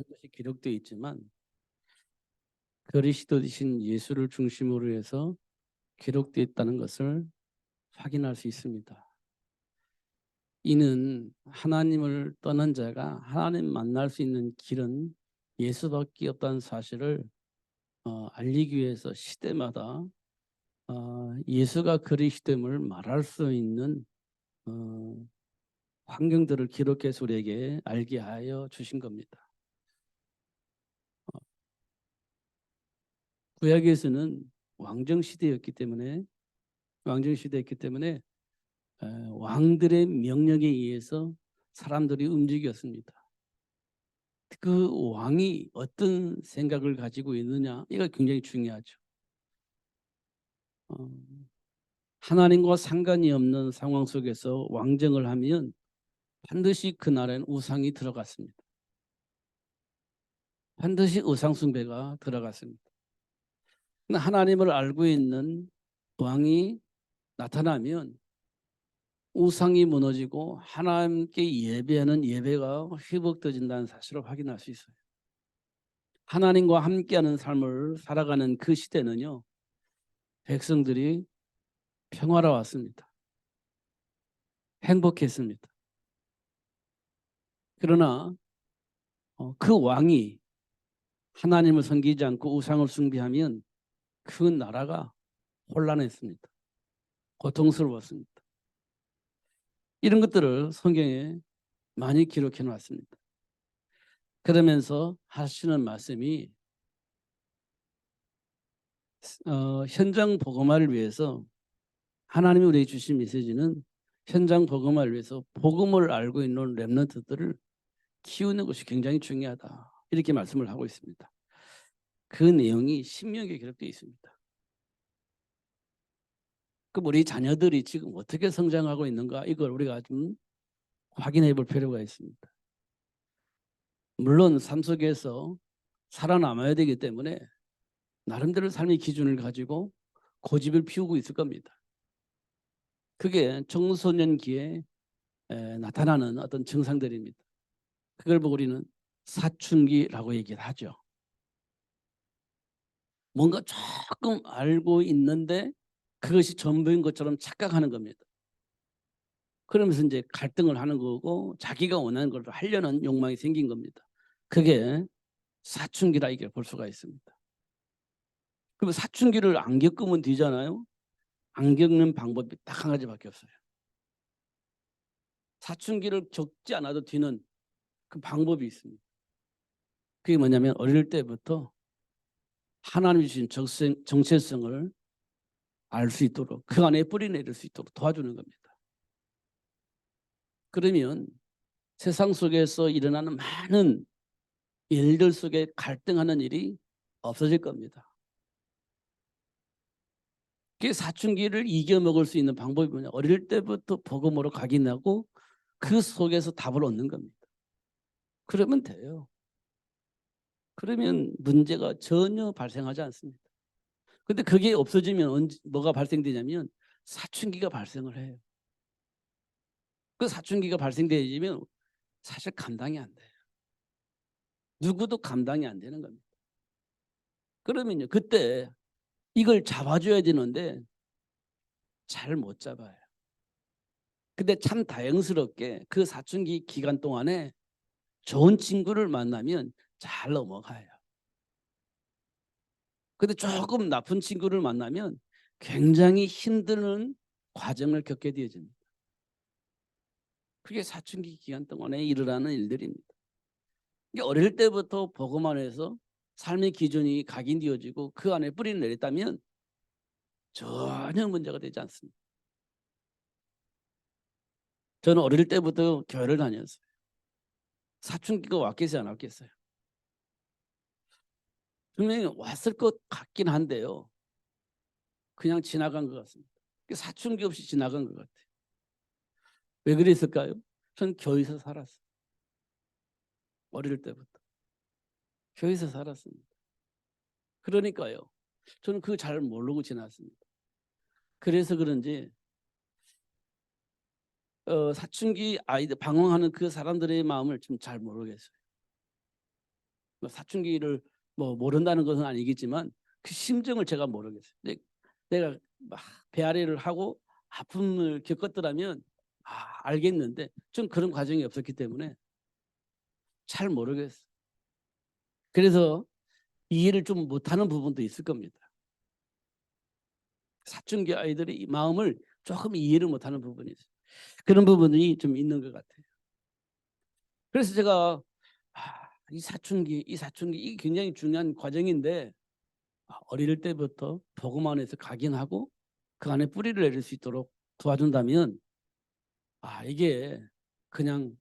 것이 기록되어 있지만 그리스도이신 예수를 중심으로 해서 기록되어 있다는 것을 확인할 수 있습니다. 이는 하나님을 떠난 자가 하나님 만날 수 있는 길은 예수밖에 없다는 사실을 알리기 위해서 시대마다 예수가 그리스도임을 말할 수 있는 환경들을 기록해서 우리에게 알게 하여 주신 겁니다. 구약에서는 왕정 시대였기 때문에 왕들의 명령에 의해서 사람들이 움직였습니다. 그 왕이 어떤 생각을 가지고 있느냐, 이거 굉장히 중요하죠. 하나님과 상관이 없는 상황 속에서 왕정을 하면 반드시 그 나라에는 우상이 들어갔습니다. 반드시 우상 숭배가 들어갔습니다. 하나님을 알고 있는 왕이 나타나면 우상이 무너지고 하나님께 예배하는 예배가 회복되어진다는 사실을 확인할 수 있어요. 하나님과 함께하는 삶을 살아가는 그 시대는요, 백성들이 평화로웠습니다. 행복했습니다. 그러나 그 왕이 하나님을 섬기지 않고 우상을 숭배하면 그 나라가 혼란했습니다. 고통스러웠습니다. 이런 것들을 성경에 많이 기록해 놨습니다. 그러면서 하시는 말씀이 현장 복음화를 위해서 하나님이 우리에게 주신 메시지는 현장 복음화를 위해서 복음을 알고 있는 렘넌트들을 키우는 것이 굉장히 중요하다. 이렇게 말씀을 하고 있습니다. 그 내용이 신명기에 기록되어 있습니다. 그럼 우리 자녀들이 지금 어떻게 성장하고 있는가, 이걸 우리가 좀 확인해 볼 필요가 있습니다. 물론 삶 속에서 살아남아야 되기 때문에 나름대로 삶의 기준을 가지고 고집을 피우고 있을 겁니다. 그게 청소년기에 나타나는 어떤 증상들입니다. 그걸 보고 우리는 사춘기라고 얘기를 하죠. 뭔가 조금 알고 있는데 그것이 전부인 것처럼 착각하는 겁니다. 그러면서 이제 갈등을 하는 거고 자기가 원하는 걸 하려는 욕망이 생긴 겁니다. 그게 사춘기라 이렇게 볼 수가 있습니다. 그럼 사춘기를 안 겪으면 되잖아요. 안 겪는 방법이 딱 한 가지밖에 없어요. 사춘기를 겪지 않아도 되는 그 방법이 있습니다. 그게 뭐냐면 어릴 때부터 하나님이 주신 정체성을 알 수 있도록 그 안에 뿌리 내릴 수 있도록 도와주는 겁니다. 그러면 세상 속에서 일어나는 많은 일들 속에 갈등하는 일이 없어질 겁니다. 그 사춘기를 이겨먹을 수 있는 방법이 뭐냐? 어릴 때부터 복음으로 각인하고 그 속에서 답을 얻는 겁니다. 그러면 돼요. 그러면 문제가 전혀 발생하지 않습니다. 근데 그게 없어지면 뭐가 발생되냐면 사춘기가 발생을 해요. 그 사춘기가 발생되면 사실 감당이 안 돼요. 누구도 감당이 안 되는 겁니다. 그러면요, 그때 이걸 잡아줘야 되는데 잘 못 잡아요. 근데 참 다행스럽게 그 사춘기 기간 동안에 좋은 친구를 만나면 잘 넘어가요. 근데 조금 나쁜 친구를 만나면 굉장히 힘든 과정을 겪게 되어집니다. 그게 사춘기 기간 동안에 일어나는 일들입니다. 어릴 때부터 복음 안에서 삶의 기준이 각인되어지고 그 안에 뿌리를 내렸다면 전혀 문제가 되지 않습니다. 저는 어릴 때부터 교회를 다녔어요. 사춘기가 왔겠어요, 안 왔겠어요? 분명히 왔을 것 같긴 한데요. 그냥 지나간 것 같습니다. 사춘기 없이 지나간 것 같아요. 왜 그랬을까요? 전 교회에서 살았어요. 어릴 때부터. 교회에서 살았습니다. 그러니까요. 저는 그거 잘 모르고 지났습니다. 그래서 그런지 사춘기 아이들 방황하는 그 사람들의 마음을 좀 잘 모르겠어요. 뭐 사춘기를 뭐 모른다는 것은 아니겠지만 그 심정을 제가 모르겠어요. 내가 막 배앓이를 하고 아픔을 겪었더라면 알겠는데 좀 그런 과정이 없었기 때문에 잘 모르겠어요. 그래서 이해를 좀 못하는 부분도 있을 겁니다. 사춘기 아이들의 이 마음을 조금 이해를 못하는 부분이 있어요. 그런 부분이 좀 있는 것 같아요. 그래서 제가 이 사춘기 이게 굉장히 중요한 과정인데 어릴 때부터 복음 안에서 각인하고 그 안에 뿌리를 내릴 수 있도록 도와준다면 이게 그냥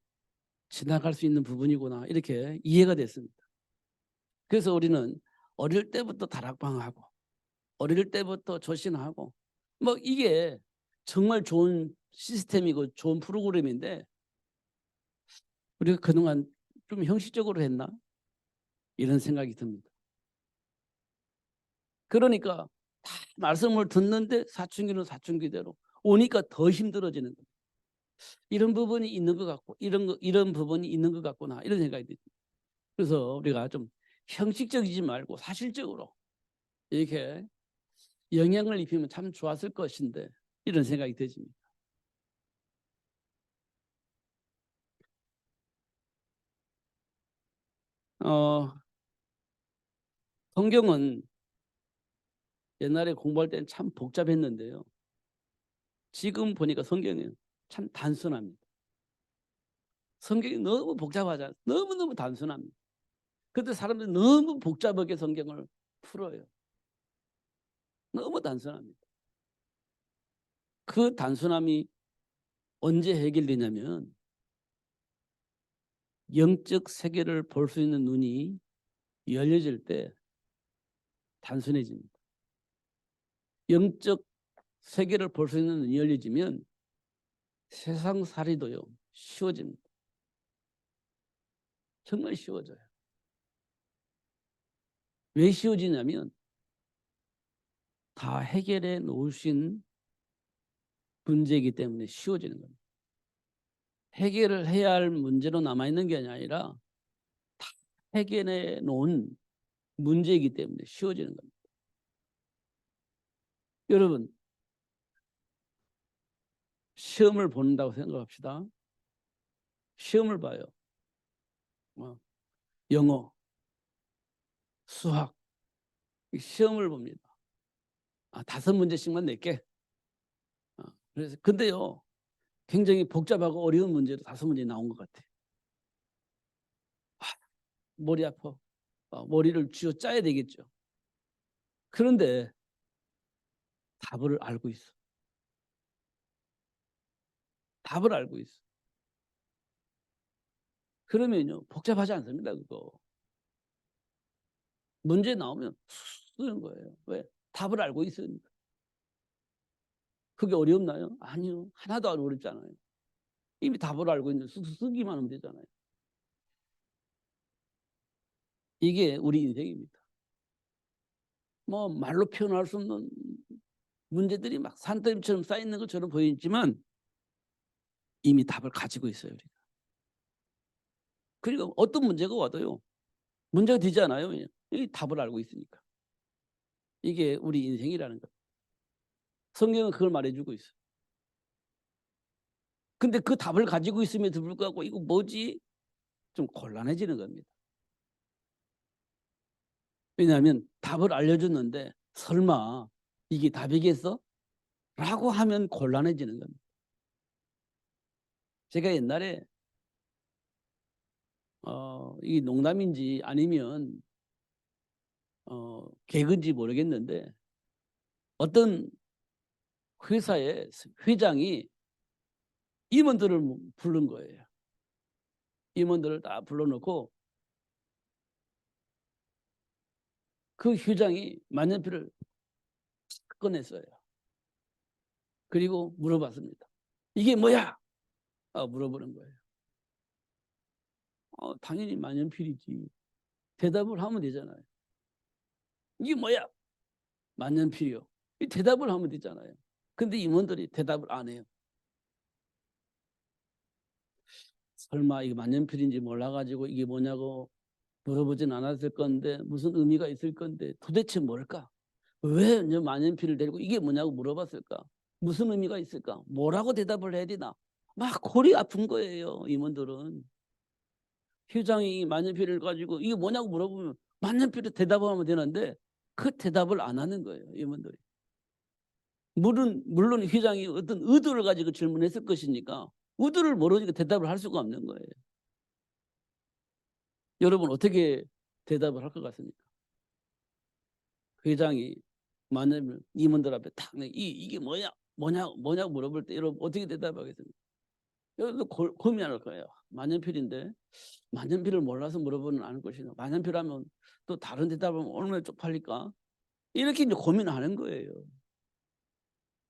지나갈 수 있는 부분이구나 이렇게 이해가 됐습니다. 그래서 우리는 어릴 때부터 다락방하고 어릴 때부터 조신하고 뭐 이게 정말 좋은 시스템이고 좋은 프로그램인데 우리가 그동안 좀 형식적으로 했나 이런 생각이 듭니다. 그러니까 다 말씀을 듣는데 사춘기는 사춘기대로 오니까 더 힘들어지는 거예요. 이런 부분이 있는 것 같고 이런 부분이 있는 것 같구나 이런 생각이 듭니다. 그래서 우리가 좀 형식적이지 말고 사실적으로 이렇게 영향을 입히면 참 좋았을 것인데 이런 생각이 드십니다. 성경은 옛날에 공부할 때는 참 복잡했는데요. 지금 보니까 성경은 참 단순합니다. 성경이 너무 복잡하잖아요. 너무너무 단순합니다. 그런데 사람들이 너무 복잡하게 성경을 풀어요. 너무 단순합니다. 그 단순함이 언제 해결되냐면 영적 세계를 볼 수 있는 눈이 열려질 때 단순해집니다. 영적 세계를 볼 수 있는 눈이 열려지면 세상살이도요 쉬워집니다. 정말 쉬워져요. 왜 쉬워지냐면 다 해결해 놓으신 문제이기 때문에 쉬워지는 겁니다. 해결을 해야 할 문제로 남아있는 게 아니라 다 해결해 놓은 문제이기 때문에 쉬워지는 겁니다. 여러분 시험을 본다고 생각합시다. 시험을 봐요. 영어, 수학 시험을 봅니다. 5문제씩만 낼게. 그래서 근데요 굉장히 복잡하고 어려운 문제도 5문제 나온 것 같아. 머리 아파. 머리를 쥐어 짜야 되겠죠. 그런데 답을 알고 있어. 답을 알고 있어. 그러면요 복잡하지 않습니다. 그거 문제 나오면 쓰는 거예요. 왜? 답을 알고 있으니까. 그게 어렵나요? 아니요. 하나도 안 어렵잖아요. 이미 답을 알고 있는데 쓰기만 하면 되잖아요. 이게 우리 인생입니다. 뭐 말로 표현할 수 없는 문제들이 막 산더미처럼 쌓이는 것처럼 보이지만 이미 답을 가지고 있어요. 우리가. 그리고 어떤 문제가 와도요. 문제가 되지 않아요. 이 답을 알고 있으니까. 이게 우리 인생이라는 것. 성경은 그걸 말해주고 있어요. 근데 그 답을 가지고 있음에도 불구하고 이거 뭐지? 좀 곤란해지는 겁니다. 왜냐하면 답을 알려줬는데 설마 이게 답이겠어? 라고 하면 곤란해지는 겁니다. 제가 옛날에 이게 농담인지 아니면 개그인지 모르겠는데 어떤 회사의 회장이 임원들을 부른 거예요. 임원들을 다 불러놓고 그 회장이 만년필을 꺼냈어요. 그리고 물어봤습니다. 이게 뭐야? 물어보는 거예요. 당연히 만년필이지. 대답을 하면 되잖아요. 이게 뭐야? 만년필이요. 이 대답을 하면 되잖아요. 근데 임원들이 대답을 안 해요. 설마 이게 만년필인지 몰라가지고 이게 뭐냐고 물어보진 않았을 건데 무슨 의미가 있을 건데 도대체 뭘까? 왜 만연필을 데리고 이게 뭐냐고 물어봤을까? 무슨 의미가 있을까? 뭐라고 대답을 해야 되나? 막 골이 아픈 거예요. 임원들은. 회장이 만년필을 가지고 이게 뭐냐고 물어보면 만년필을 대답하면 되는데 그 대답을 안 하는 거예요. 임원들이. 물론 회장이 어떤 의도를 가지고 질문했을 것이니까 의도를 모르니까 대답을 할 수가 없는 거예요. 여러분 어떻게 대답을 할 것 같습니까? 회장이 만년 임원들 앞에 탁 이게 뭐냐고 물어볼 때 여러분 어떻게 대답하겠습니까? 여러분 고민할 거예요. 만년필인데 만년필을 몰라서 물어보는 않을 것이냐. 만년필하면 또 다른 대답하면 얼마나 쪽팔릴까? 이렇게 이제 고민하는 거예요.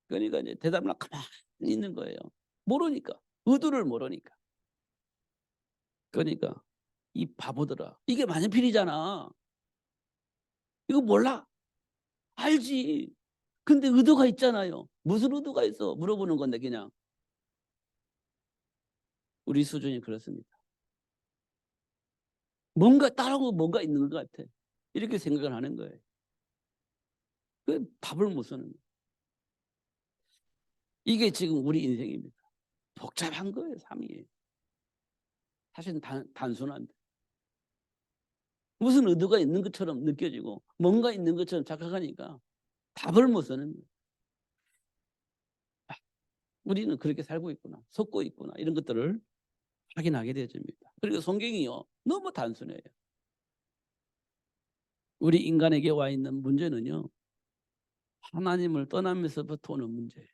그러니까 이제 대답을 가만히 있는 거예요. 모르니까. 의도를 모르니까. 그러니까 이 바보들아. 이게 만년필이잖아. 이거 몰라? 알지. 근데 의도가 있잖아요. 무슨 의도가 있어? 물어보는 건데 그냥. 우리 수준이 그렇습니다. 뭔가 다른 거 뭔가 있는 것 같아. 이렇게 생각을 하는 거예요. 그 답을 못 쓰는 거예요. 이게 지금 우리 인생입니다. 복잡한 거예요, 삶이. 사실은 단순한데. 무슨 의도가 있는 것처럼 느껴지고 뭔가 있는 것처럼 착각하니까 답을 못 쓰는 거예요. 우리는 그렇게 살고 있구나, 속고 있구나 이런 것들을 확인하게 되어집니다. 그리고 성경이요 너무 단순해요. 우리 인간에게 와 있는 문제는요 하나님을 떠나면서부터 오는 문제예요.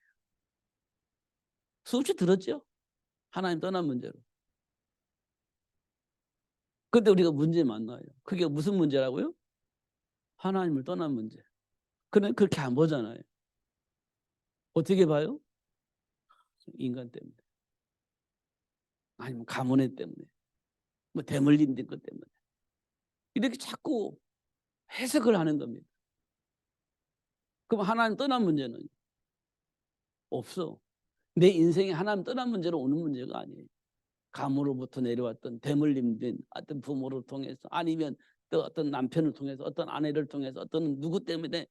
수없이 들었죠? 하나님 떠난 문제로. 근데 우리가 문제 만나요. 그게 무슨 문제라고요? 하나님을 떠난 문제. 그런데 그렇게 안 보잖아요. 어떻게 봐요? 인간 때문에. 아니면 가문애 때문에. 뭐 대물림 된 것 때문에. 이렇게 자꾸 해석을 하는 겁니다. 그럼 하나님 떠난 문제는 없어. 내 인생에 하나님 떠난 문제로 오는 문제가 아니에요. 감으로부터 내려왔던 대물림된 어떤 부모를 통해서 아니면 또 어떤 남편을 통해서 어떤 아내를 통해서 어떤 누구 때문에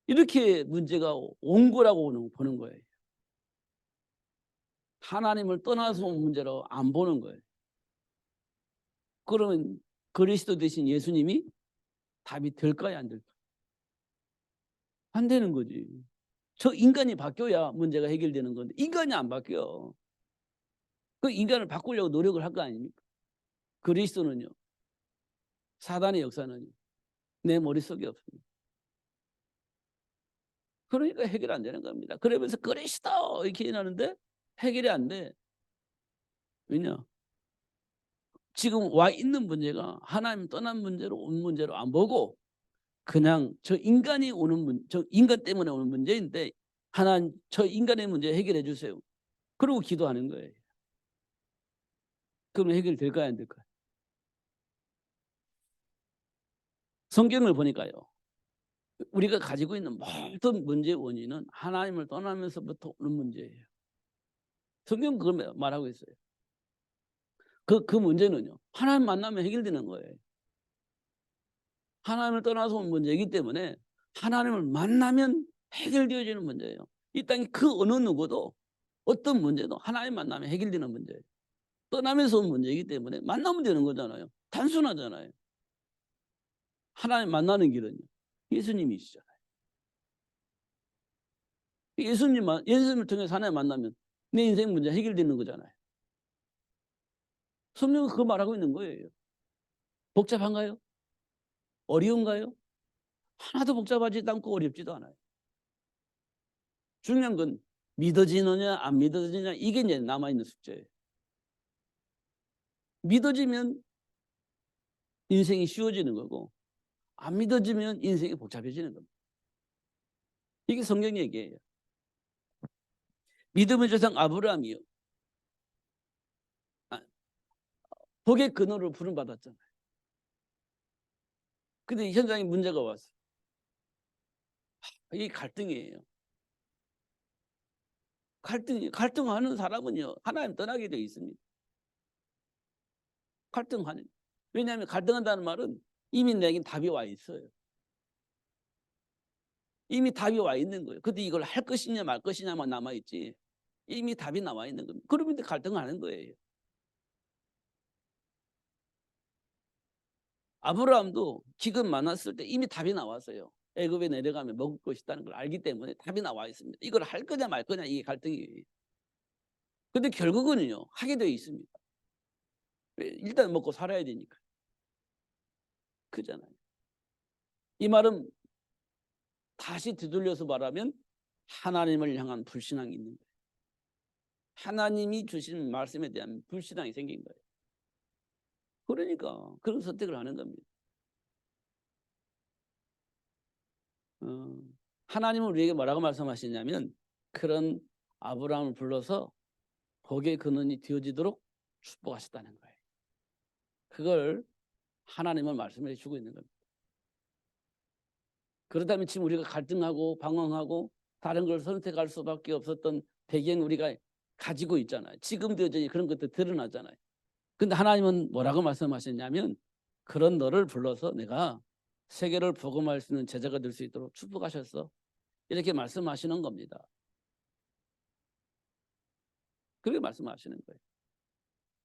이렇게 문제가 온 거라고 보는 거예요. 하나님을 떠나서 온 문제로 안 보는 거예요. 그러면 그리스도 대신 예수님이 답이 될까요? 안 될까요? 안 되는 거지. 저 인간이 바뀌어야 문제가 해결되는 건데 인간이 안 바뀌어. 그 인간을 바꾸려고 노력을 할 거 아닙니까? 그리스도는요. 사단의 역사는요. 내 머릿속에 없습니다. 그러니까 해결 안 되는 겁니다. 그러면서 그리스도 이렇게 하는데 해결이 안 돼. 왜냐? 지금 와 있는 문제가 하나님 떠난 문제로 온 문제로 안 보고 그냥 저 인간이 저 인간 때문에 오는 문제인데 하나님 저 인간의 문제 해결해 주세요. 그러고 기도하는 거예요. 그럼 해결될까요? 안 될까요? 성경을 보니까요. 우리가 가지고 있는 모든 문제의 원인은 하나님을 떠나면서부터 오는 문제예요. 성경은 그걸 말하고 있어요. 그 문제는요. 하나님 만나면 해결되는 거예요. 하나님을 떠나서 온 문제이기 때문에 하나님을 만나면 해결되어지는 문제예요. 이 땅에 그 어느 누구도 어떤 문제도 하나님 만나면 해결되는 문제예요. 떠나면서 온 문제이기 때문에 만나면 되는 거잖아요. 단순하잖아요. 하나님 만나는 길은요. 예수님이시잖아요. 예수님을 통해서 하나님 만나면 내 인생 문제 해결되는 거잖아요. 성령은 그거 말하고 있는 거예요. 복잡한가요? 어려운가요? 하나도 복잡하지도 않고 어렵지도 않아요. 중요한 건 믿어지느냐 안 믿어지느냐 이게 이제 남아있는 숙제예요. 믿어지면 인생이 쉬워지는 거고 안 믿어지면 인생이 복잡해지는 겁니다. 이게 성경 얘기예요. 믿음의 조상 아브라함이요. 복의 근원으로 부름받았잖아요. 근데 현장에 문제가 왔어요. 이게 갈등이에요. 갈등하는 사람은요 하나님 떠나게 되어 있습니다. 갈등하는 왜냐하면 갈등한다는 말은 이미 내게 답이 와 있어요. 이미 답이 와 있는 거예요. 근데 이걸 할 것이냐 말 것이냐만 남아있지 이미 답이 나와 있는 겁니다. 그러면 갈등하는 거예요. 아브라함도 기근 많았을 때 이미 답이 나왔어요. 애굽에 내려가면 먹을 것이 있다는 걸 알기 때문에 답이 나와 있습니다. 이걸 할 거냐 말 거냐 이게 갈등이에요. 근데 결국은요 하게 되어 있습니다. 일단 먹고 살아야 되니까. 그잖아요. 이 말은 다시 되돌려서 말하면 하나님을 향한 불신앙이 있는 거예요. 하나님이 주신 말씀에 대한 불신앙이 생긴 거예요. 그러니까 그런 선택을 하는 겁니다. 하나님은 우리에게 뭐라고 말씀하시냐면 그런 아브라함을 불러서 복의 근원이 되어지도록 축복하셨다는 거예요. 그걸 하나님은 말씀해 주고 있는 겁니다. 그렇다면 지금 우리가 갈등하고 방황하고 다른 걸 선택할 수밖에 없었던 배경 우리가 가지고 있잖아요. 지금도 여전히 그런 것들 드러나잖아요. 근데 하나님은 뭐라고 말씀하셨냐면 그런 너를 불러서 내가 세계를 복음할 수 있는 제자가 될 수 있도록 축복하셨어. 이렇게 말씀하시는 겁니다. 그렇게 말씀하시는 거예요.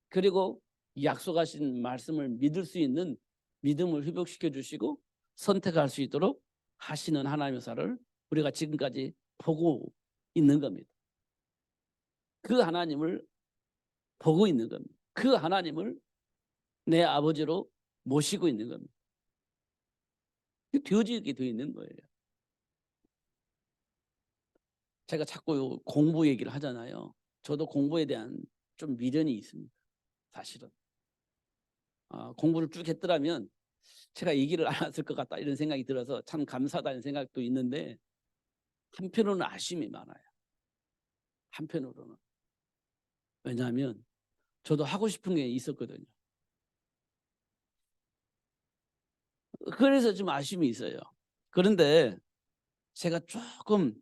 그리고 약속하신 말씀을 믿을 수 있는 믿음을 회복시켜 주시고 선택할 수 있도록 하시는 하나님의 사를 우리가 지금까지 보고 있는 겁니다. 그 하나님을 보고 있는 겁니다. 그 하나님을 내 아버지로 모시고 있는 겁니다. 되어지게 되어 있는 거예요. 제가 자꾸 공부 얘기를 하잖아요. 저도 공부에 대한 좀 미련이 있습니다. 사실은. 공부를 쭉 했더라면 제가 얘기를 안 했을 것 같다 이런 생각이 들어서 참 감사하다는 생각도 있는데 한편으로는 아쉬움이 많아요. 한편으로는. 왜냐하면 저도 하고 싶은 게 있었거든요. 그래서 좀 아쉬움이 있어요. 그런데 제가 조금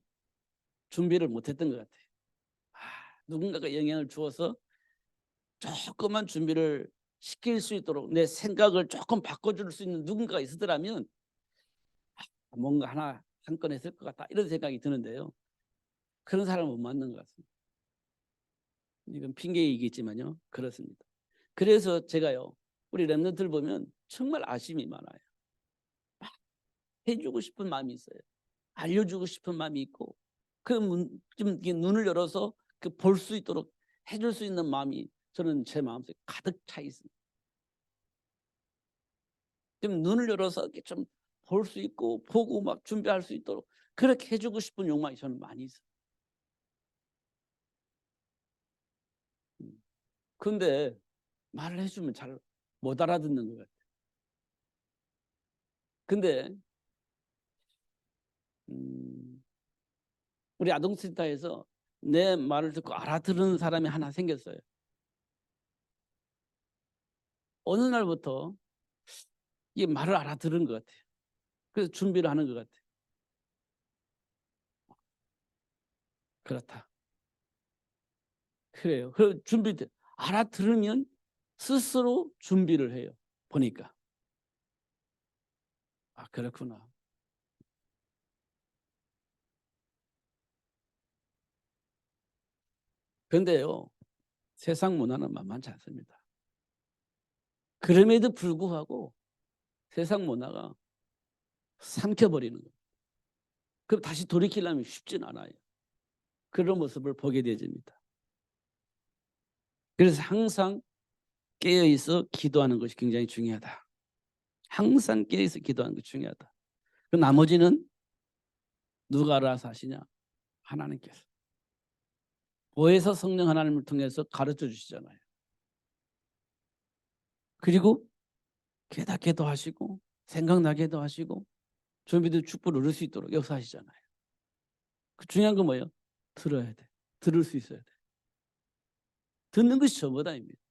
준비를 못했던 것 같아요. 누군가가 영향을 주어서 조금만 준비를 시킬 수 있도록 내 생각을 조금 바꿔줄 수 있는 누군가가 있었더라면 뭔가 하나 한 건 했을 것 같다 이런 생각이 드는데요. 그런 사람은 못 만난 것 같습니다. 이건 핑계이겠지만요. 그렇습니다. 그래서 제가요. 우리 랩런트를 보면 정말 아쉬움이 많아요. 해주고 싶은 마음이 있어요. 알려주고 싶은 마음이 있고 좀 눈을 열어서 볼 수 있도록 해줄 수 있는 마음이 저는 제 마음속에 가득 차 있습니다. 좀 눈을 열어서 좀 볼 수 있고 보고 막 준비할 수 있도록 그렇게 해주고 싶은 욕망이 저는 많이 있어요. 근데 말을 해주면 잘 못 알아듣는 것 같아요. 근데 우리 아동센터에서 내 말을 듣고 알아들은 사람이 하나 생겼어요. 어느 날부터 이 말을 알아들은 것 같아요. 그래서 준비를 하는 것 같아요. 그렇다. 그래요. 그 준비 알아들으면 스스로 준비를 해요. 보니까 그렇구나. 그런데요. 세상 문화는 만만치 않습니다. 그럼에도 불구하고 세상 문화가 삼켜버리는 거예요. 그럼 다시 돌이키려면 쉽진 않아요. 그런 모습을 보게 되어집니다. 그래서 항상 깨어있어 기도하는 것이 굉장히 중요하다. 항상 깨어있어 기도하는 것이 중요하다. 그 나머지는 누가 알아서 하시냐? 하나님께서. 보혜사 성령 하나님을 통해서 가르쳐 주시잖아요. 그리고 깨닫게도 하시고 생각나게도 하시고 준비도 축복을 누릴 수 있도록 역사하시잖아요. 그 중요한 건 뭐예요? 들어야 돼. 들을 수 있어야 돼. 듣는 것이 전부다입니다.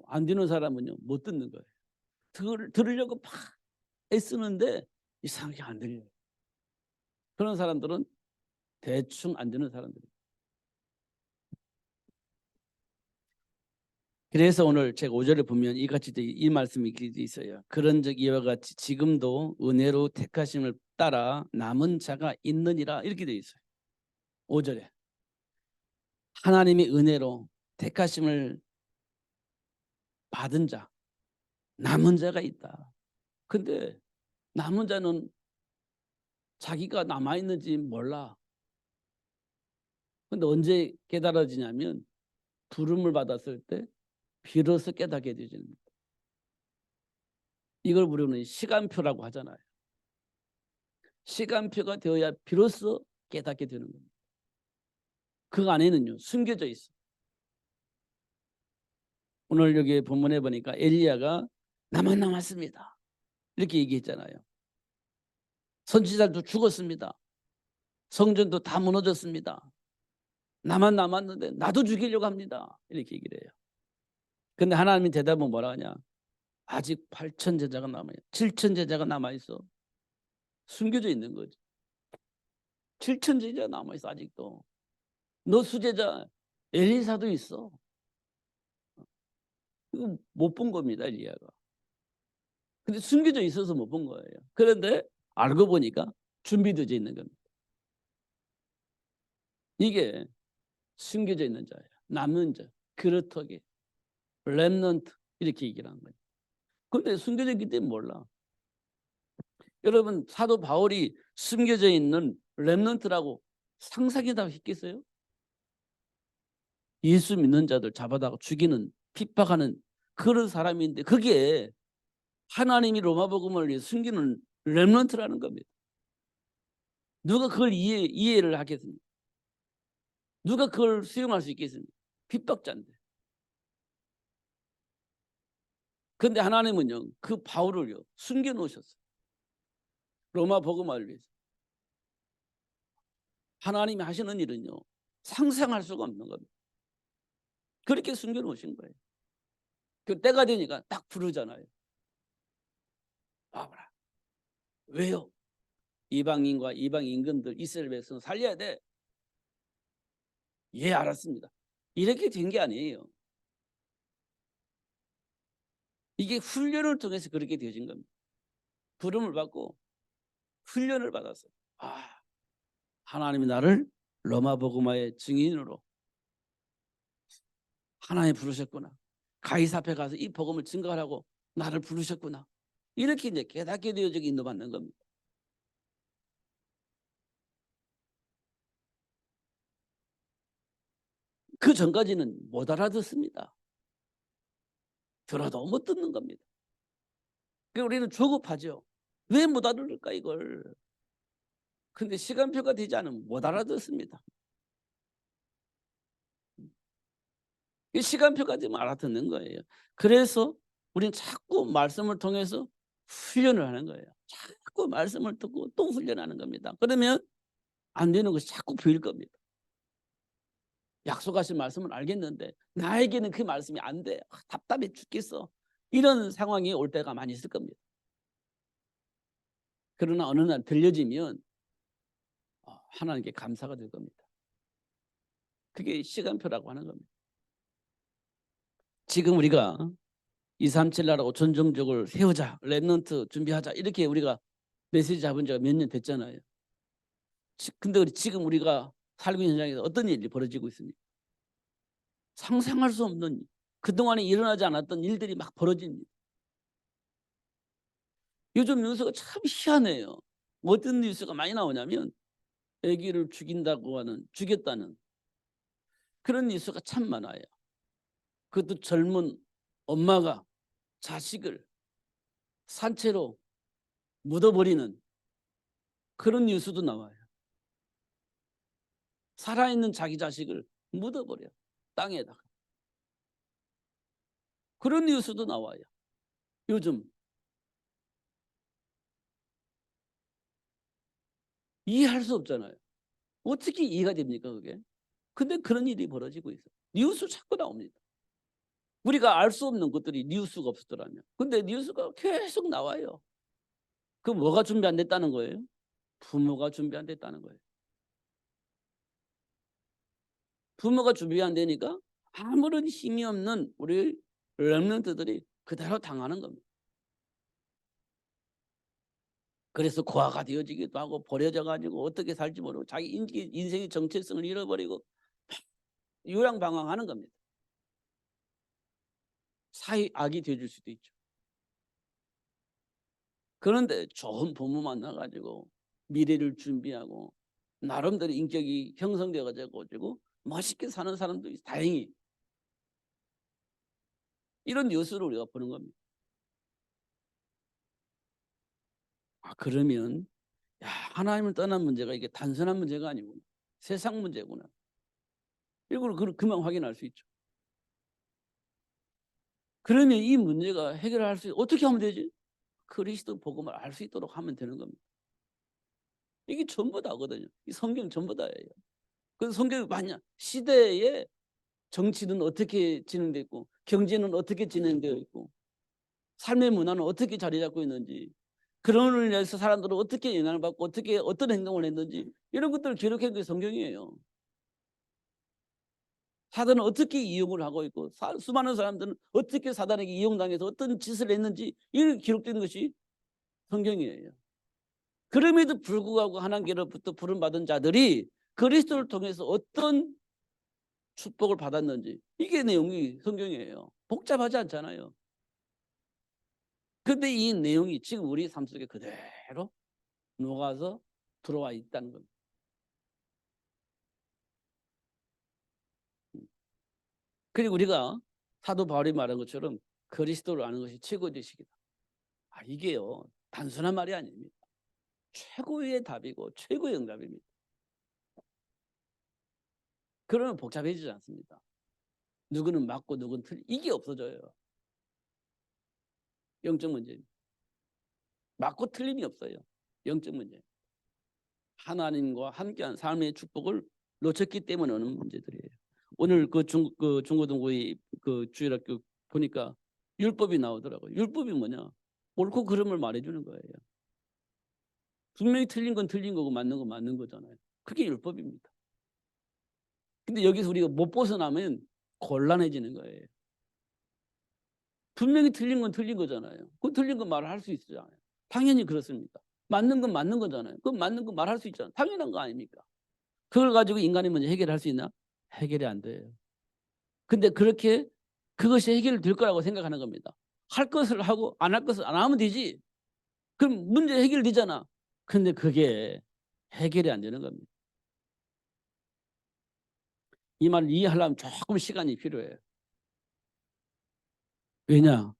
안 듣는 사람은요 못 듣는 거예요. 들으려고 막 애쓰는데 이상하게 안 들려요. 그런 사람들은 대충 안 듣는 사람들이에요. 그래서 오늘 제가 5절에 보면 이같이 이 말씀이 기록되어 있어요. 그런즉 이와 같이 지금도 은혜로 택하심을 따라 남은 자가 있느니라 이렇게 되어 있어요. 5절에 하나님의 은혜로 택하심을 받은 자, 남은 자가 있다. 근데 남은 자는 자기가 남아있는지 몰라. 근데 언제 깨달아지냐면 부름을 받았을 때 비로소 깨닫게 되집니다. 이걸 우리는 시간표라고 하잖아요. 시간표가 되어야 비로소 깨닫게 되는 겁니다. 그 안에는요 숨겨져 있어. 오늘 여기 본문에 보니까 엘리야가 나만 남았습니다 이렇게 얘기했잖아요. 선지자도 죽었습니다. 성전도 다 무너졌습니다. 나만 남았는데 나도 죽이려고 합니다 이렇게 얘기를 해요. 근데 하나님이 대답은 뭐라 하냐? 아직 8천 제자가 남아요. 7천 제자가 남아있어. 숨겨져 있는 거지. 7천 제자가 남아있어 아직도. 너 수제자 엘리사도 있어. 이거 못 본 겁니다 엘리야가. 근데 숨겨져 있어서 못 본 거예요. 그런데 알고 보니까 준비되어 있는 겁니다. 이게 숨겨져 있는 자예요. 남는 자, 그렇다게 렘넌트 이렇게 얘기를 하는 거예요. 근데 숨겨져 있기 때문에 몰라. 여러분 사도 바울이 숨겨져 있는 렘넌트라고 상상이다 했겠어요? 예수 믿는 자들 잡아다가 죽이는 핍박하는 그런 사람인데 그게 하나님이 로마복음을 위해 숨기는 렘넌트라는 겁니다. 누가 그걸 이해를 하겠습니까? 누가 그걸 수용할 수 있겠습니까? 핍박자인데. 그런데 하나님은요 그 바울을요 숨겨놓으셨어요. 로마 복음을 위해서. 하나님이 하시는 일은요 상상할 수가 없는 겁니다. 그렇게 숨겨놓으신 거예요. 그 때가 되니까 딱 부르잖아요. 와봐라. 왜요? 이방인과 이방 임금들 이스라엘 백성 살려야 돼. 예, 알았습니다. 이렇게 된 게 아니에요. 이게 훈련을 통해서 그렇게 되어진 겁니다. 부름을 받고 훈련을 받았어요. 아, 하나님이 나를 로마 복음화의 증인으로 하나님 부르셨구나. 가이사 앞에 가서 이 복음을 증거하라고 나를 부르셨구나. 이렇게 이제 깨닫게 되어지고 인도받는 겁니다. 그 전까지는 못 알아듣습니다. 들어도 못 듣는 겁니다. 그러니까 우리는 조급하죠. 왜 못 알아들을까 이걸. 근데 시간표가 되지 않으면 못 알아듣습니다. 시간표가 되면 알아듣는 거예요. 그래서 우리는 자꾸 말씀을 통해서 훈련을 하는 거예요. 자꾸 말씀을 듣고 또 훈련하는 겁니다. 그러면 안 되는 것이 자꾸 보일 겁니다. 약속하신 말씀은 알겠는데 나에게는 그 말씀이 안 돼. 답답해 죽겠어. 이런 상황이 올 때가 많이 있을 겁니다. 그러나 어느 날 들려지면 하나님께 감사가 될 겁니다. 그게 시간표라고 하는 겁니다. 지금 우리가 237 나라고 전종적을 세우자, 렘넌트 준비하자 이렇게 우리가 메시지 잡은 지가 몇 년 됐잖아요. 근데 지금 우리가 살고 있는 현장에서 어떤 일이 벌어지고 있습니까? 상상할 수 없는 그동안에 일어나지 않았던 일들이 막 벌어집니다. 요즘 뉴스가 참 희한해요. 어떤 뉴스가 많이 나오냐면 아기를 죽였다는 그런 뉴스가 참 많아요. 그것도 젊은 엄마가 자식을 산채로 묻어버리는 그런 뉴스도 나와요. 살아있는 자기 자식을 묻어버려 땅에다가. 그런 뉴스도 나와요. 요즘 이해할 수 없잖아요. 어떻게 이해가 됩니까 그게? 근데 그런 일이 벌어지고 있어요. 뉴스 자꾸 나옵니다. 우리가 알 수 없는 것들이 뉴스가 없었더라면. 근데 뉴스가 계속 나와요. 그럼 뭐가 준비 안 됐다는 거예요? 부모가 준비 안 됐다는 거예요. 부모가 준비 안 되니까 아무런 힘이 없는 우리 렘넌트들이 그대로 당하는 겁니다. 그래서 고아가 되어지기도 하고 버려져 가지고 어떻게 살지 모르고 자기 인생의 정체성을 잃어버리고 유랑방황하는 겁니다. 사회 악이 되어줄 수도 있죠. 그런데 좋은 부모 만나 가지고 미래를 준비하고 나름대로 인격이 형성되어 가지고 멋있게 사는 사람도 다행히 이런 뉴스를 우리가 보는 겁니다. 그러면 야, 하나님을 떠난 문제가 이게 단순한 문제가 아니구나. 세상 문제구나. 이걸 그만 확인할 수 있죠. 그러면 이 문제가 해결할 수 어떻게 하면 되지? 그리스도 복음을 알 수 있도록 하면 되는 겁니다. 이게 전부 다거든요. 이 성경 전부 다예요. 그 성경이 만약 시대에 정치는 어떻게 진행되어 있고 경제는 어떻게 진행되어 있고 삶의 문화는 어떻게 자리 잡고 있는지 그런 걸 위해서 사람들은 어떻게 영향을 받고 어떻게 어떤 행동을 했는지 이런 것들을 기록한 게 성경이에요. 사단은 어떻게 이용을 하고 있고 수많은 사람들은 어떻게 사단에게 이용당해서 어떤 짓을 했는지 이렇게 기록된 것이 성경이에요. 그럼에도 불구하고 하나님께로부터 부름받은 자들이 그리스도를 통해서 어떤 축복을 받았는지 이게 내용이 성경이에요. 복잡하지 않잖아요. 근데 이 내용이 지금 우리 삶 속에 그대로 녹아서 들어와 있다는 겁니다. 그리고 우리가 사도 바울이 말한 것처럼 그리스도를 아는 것이 최고 지식이다. 이게요 단순한 말이 아닙니다. 최고의 답이고 최고의 응답입니다. 그러면 복잡해지지 않습니다. 누구는 맞고 누구는 틀리 이게 없어져요. 영적 문제입니다. 맞고 틀림이 없어요. 영적 문제. 하나님과 함께한 삶의 축복을 놓쳤기 때문에 오는 문제들이에요. 오늘 그 중고등부의 그 주일학교 보니까 율법이 나오더라고요. 율법이 뭐냐? 옳고 그름을 말해주는 거예요. 분명히 틀린 건 틀린 거고 맞는 건 맞는 거잖아요. 그게 율법입니다. 근데 여기서 우리가 못 벗어나면 곤란해지는 거예요. 분명히 틀린 건 틀린 거잖아요. 그 틀린 건 말을 할 수 있잖아요. 당연히 그렇습니다. 맞는 건 맞는 거잖아요. 그럼 맞는 건 말할 수 있잖아요. 당연한 거 아닙니까? 그걸 가지고 인간이 먼저 해결할 수 있나? 해결이 안 돼요. 근데 그렇게 그것이 해결될 거라고 생각하는 겁니다. 할 것을 하고 안 할 것을 안 하면 되지. 그럼 문제 해결되잖아. 근데 그게 해결이 안 되는 겁니다. 이 말을 이해하려면 조금 시간이 필요해요. 왜냐?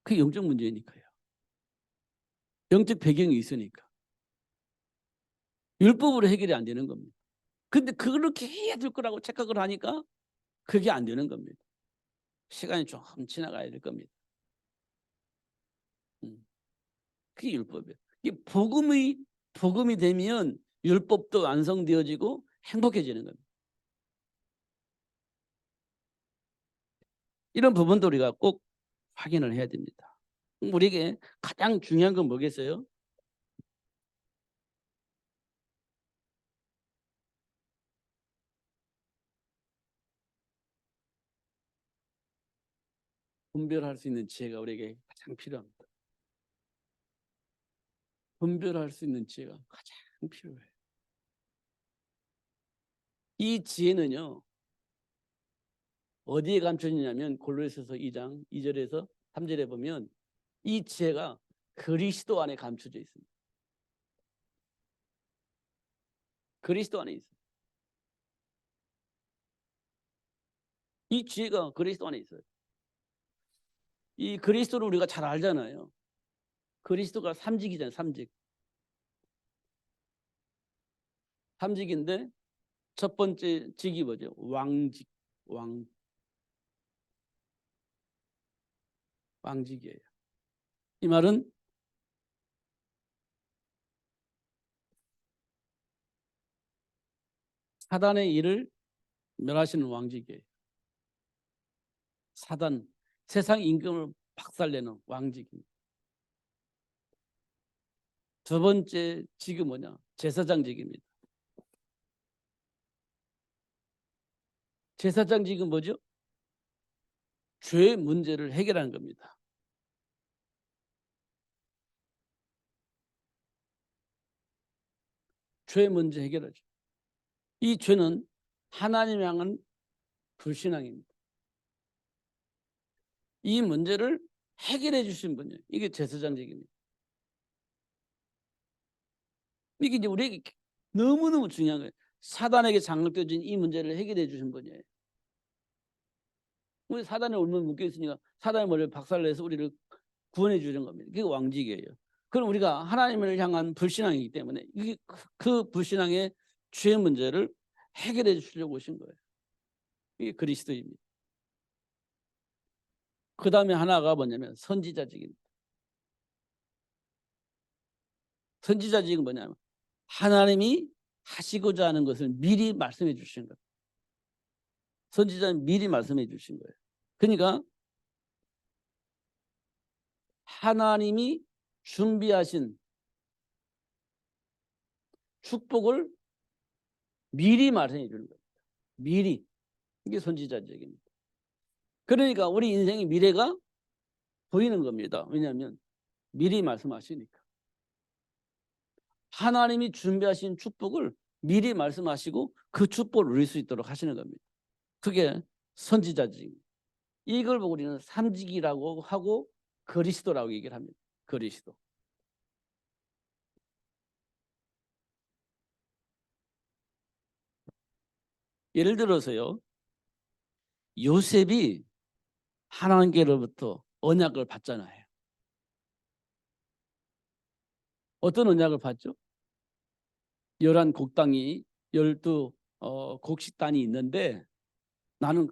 그게 영적 문제니까요. 영적 배경이 있으니까. 율법으로 해결이 안 되는 겁니다. 근데 그렇게 해야 될 거라고 착각을 하니까 그게 안 되는 겁니다. 시간이 좀 지나가야 될 겁니다. 그게 율법이에요. 이 복음이 되면 율법도 완성되어지고 행복해지는 겁니다. 이런 부분도 우리가 꼭 확인을 해야 됩니다. 우리에게 가장 중요한 건 뭐겠어요? 분별할 수 있는 지혜가 우리에게 가장 필요합니다. 분별할 수 있는 지혜가 가장 필요해요. 이 지혜는요. 어디에 감춰지냐면 골로새서 2장 2절에서 3절에 보면 이 지혜가 그리스도 안에 감춰져 있습니다. 그리스도 안에 있어요. 이 지혜가 그리스도 안에 있어요. 이 그리스도를 우리가 잘 알잖아요. 그리스도가 삼직이잖아요. 삼직인데 첫 번째 직이 뭐죠? 왕직. 왕직이에요. 이 말은 사단의 일을 멸하시는 왕직이에요. 사단, 세상 임금을 박살내는 왕직입니다. 두 번째 직이 뭐냐? 제사장직입니다. 제사장직은 뭐죠? 죄 문제를 해결하는 겁니다. 죄 문제 해결하죠. 이 죄는 하나님 향한 불신앙입니다. 이 문제를 해결해 주신 분이에요. 이게 제사장직입니다. 이게 이제 우리에게 너무너무 중요한 거예요. 사단에게 장악되어진 이 문제를 해결해 주신 분이에요. 우리 사단에 얼마나 묶여 있으니까 사단의 머리를 박살내서 우리를 구원해 주는 겁니다. 그게 왕직이에요. 그럼 우리가 하나님을 향한 불신앙이기 때문에 이게 그 불신앙의 죄 문제를 해결해 주시려고 오신 거예요. 이게 그리스도입니다. 그 다음에 하나가 뭐냐면 선지자직입니다. 선지자직은 뭐냐면 하나님이 하시고자 하는 것을 미리 말씀해 주신 거예요. 선지자는 미리 말씀해 주신 거예요. 그러니까 하나님이 준비하신 축복을 미리 말씀해 주는 거예요. 미리. 이게 선지자직입니다. 그러니까 우리 인생의 미래가 보이는 겁니다. 왜냐하면 미리 말씀하시니까. 하나님이 준비하신 축복을 미리 말씀하시고 그 축복을 누릴 수 있도록 하시는 겁니다. 그게 선지자직. 이걸 보고 우리는 삼직이라고 하고 그리스도라고 얘기를 합니다. 그리스도. 예를 들어서요. 요셉이 하나님께로부터 언약을 받잖아요. 어떤 언약을 받죠? 11곡당이 12 곡식단이 있는데 나는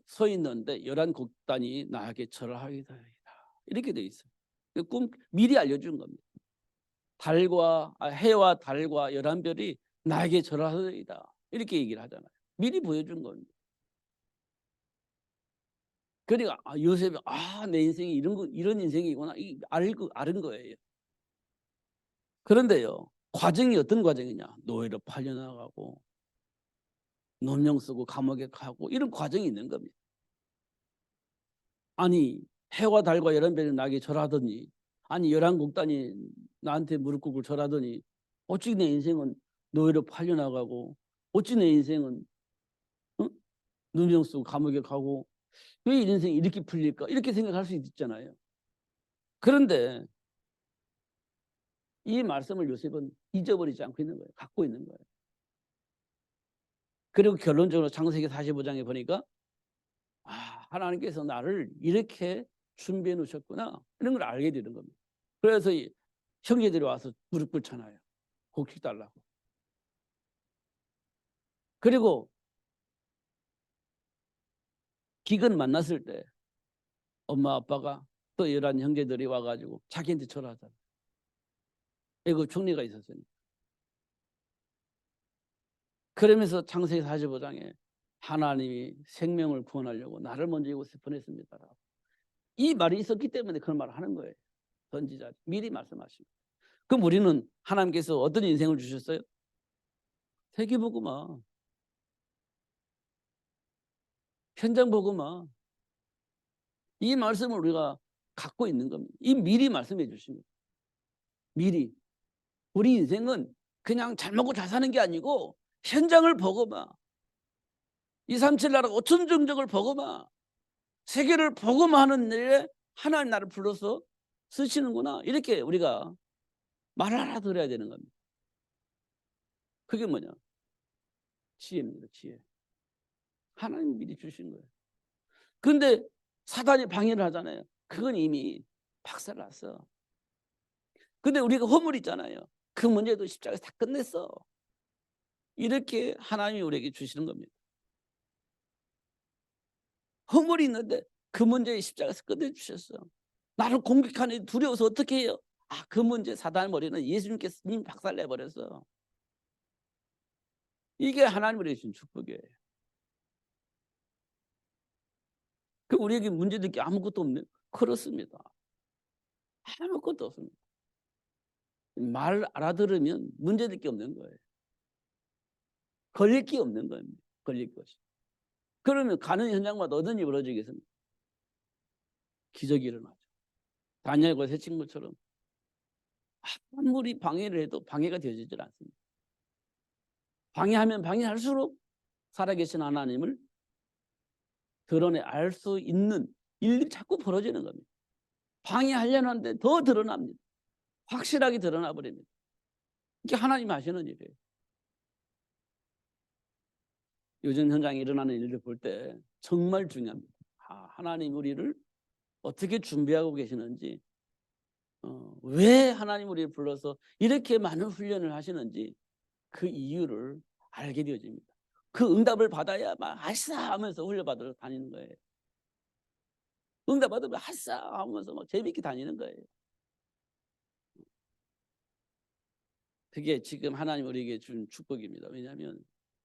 서 있는데 11곡단이 나에게 절하리이다. 이렇게 돼 있어요. 꿈 미리 알려준 겁니다. 해와 달과 11별이 나에게 절하리이다. 이렇게 얘기를 하잖아요. 미리 보여준 겁니다. 그러니까 요셉이 내 인생이 이런 인생이구나 알은 거예요. 그런데요. 과정이 어떤 과정이냐? 노예로 팔려나가고 노명 쓰고 감옥에 가고 이런 과정이 있는 겁니다. 아니 해와 달과 11별이 나에게 절하더니 아니 11곡단이 나한테 무릎 꿇고 절하더니 어찌 내 인생은 노예로 팔려나가고 어찌 내 인생은 누명 쓰고 감옥에 가고 왜 인생이 이렇게 풀릴까? 이렇게 생각할 수 있잖아요. 그런데 이 말씀을 요셉은 잊어버리지 않고 있는 거예요. 갖고 있는 거예요. 그리고 결론적으로 창세기 45장에 보니까 하나님께서 나를 이렇게 준비해 놓으셨구나 이런 걸 알게 되는 겁니다. 그래서 형제들이 와서 무릎 꿇잖아요. 곡식 달라고. 그리고 기근 만났을 때 엄마 아빠가 또 11 형제들이 와가지고 자기한테 절하잖아요. 애국 총리가 있었으니까. 그러면서 창세기 45장에 하나님이 생명을 구원하려고 나를 먼저 이곳에 보냈습니다. 이 말이 있었기 때문에 그런 말을 하는 거예요. 선지자 미리 말씀하시고. 그럼 우리는 하나님께서 어떤 인생을 주셨어요? 세계복음화, 현장복음화. 이 말씀을 우리가 갖고 있는 겁니다. 이 미리 말씀해 주신 거예요. 미리. 우리 인생은 그냥 잘 먹고 잘 사는 게 아니고 현장을 복음화. 237 나라 5천 종족을 복음화. 세계를 복음화하는 일에 하나님 나를 불러서 쓰시는구나. 이렇게 우리가 말을 알아들어야 되는 겁니다. 그게 뭐냐? 지혜입니다. 지혜. 하나님이 미리 주신 거예요. 그런데 사단이 방해를 하잖아요. 그건 이미 박살났어. 근데 우리가 허물 있잖아요. 그 문제도 십자가에서 다 끝냈어. 이렇게 하나님이 우리에게 주시는 겁니다. 허물이 있는데 그 문제에 십자가에서 끝내주셨어. 나를 공격하는 두려워서 어떻게 해요? 그 문제 사단의 머리는 예수님께서 이미 박살내버렸어. 이게 하나님으로 주신 축복이에요. 그 우리에게 문제될 게 아무것도 없네요. 그렇습니다. 아무것도 없습니다. 말 알아들으면 문제될 게 없는 거예요. 걸릴 게 없는 겁니다. 걸릴 것이. 그러면 가는 현장마다 어떤 일이 벌어지겠습니까? 기적이 일어나죠. 다니엘과 새 친구처럼 아무리 방해를 해도 방해가 되어지질 않습니다. 방해하면 방해할수록 살아계신 하나님을 드러내 알 수 있는 일들이 자꾸 벌어지는 겁니다. 방해하려는 한데 더 드러납니다. 확실하게 드러나 버립니다. 이게 하나님 하시는 일이에요. 요즘 현장에 일어나는 일을 볼 때 정말 중요합니다. 하나님 우리를 어떻게 준비하고 계시는지, 왜 하나님 우리를 불러서 이렇게 많은 훈련을 하시는지 그 이유를 알게 되어집니다. 그 응답을 받아야 막 아싸 하면서 훈련받으러 다니는 거예요. 응답 받으면 아싸 하면서 막 재밌게 다니는 거예요. 그게 지금 하나님 우리에게 준 축복입니다. 왜냐하면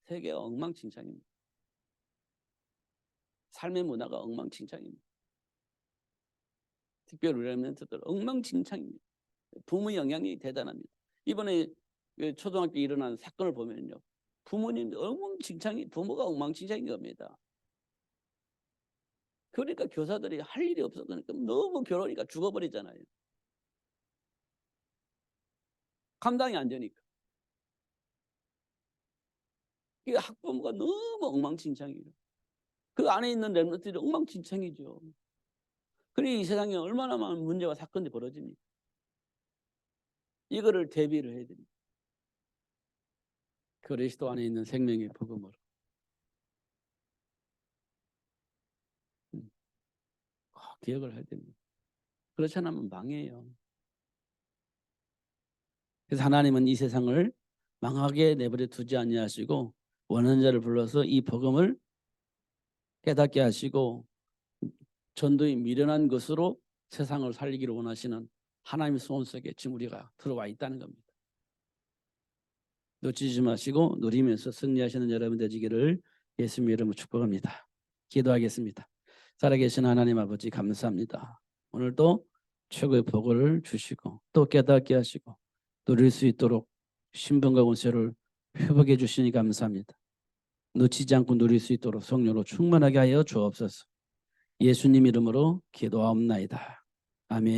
세계가 엉망진창입니다. 삶의 문화가 엉망진창입니다. 특별 렘넌트들 엉망진창입니다. 부모 영향이 대단합니다. 이번에 초등학교 일어난 사건을 보면요, 부모님 엉망진창이, 부모가 엉망진창인 겁니다. 그러니까 교사들이 할 일이 없어. 그러니까 너무 괴로우니까 죽어버리잖아요. 감당이 안 되니까. 이 학부모가 너무 엉망진창이에요. 그 안에 있는 렘넌트들이 엉망진창이죠. 그러니 이 세상에 얼마나 많은 문제와 사건이 벌어집니까? 이거를 대비를 해야 됩니다. 그리스도 안에 있는 생명의 복음으로. 기억을 해야 됩니다. 그렇지 않으면 망해요. 그래서 하나님은 이 세상을 망하게 내버려 두지 아니하시고 원하는 자를 불러서 이 복음을 깨닫게 하시고 전도의 미련한 것으로 세상을 살리기를 원하시는 하나님의 소원 속에 지금 우리가 들어와 있다는 겁니다. 놓치지 마시고 누리면서 승리하시는 여러분 되시기를 예수님의 이름으로 축복합니다. 기도하겠습니다. 살아계신 하나님 아버지 감사합니다. 오늘도 최고의 복을 주시고 또 깨닫게 하시고 누릴 수 있도록 신분과 권세를 회복해 주시니 감사합니다. 놓치지 않고 누릴 수 있도록 성령으로 충만하게 하여 주옵소서. 예수님 이름으로 기도하옵나이다.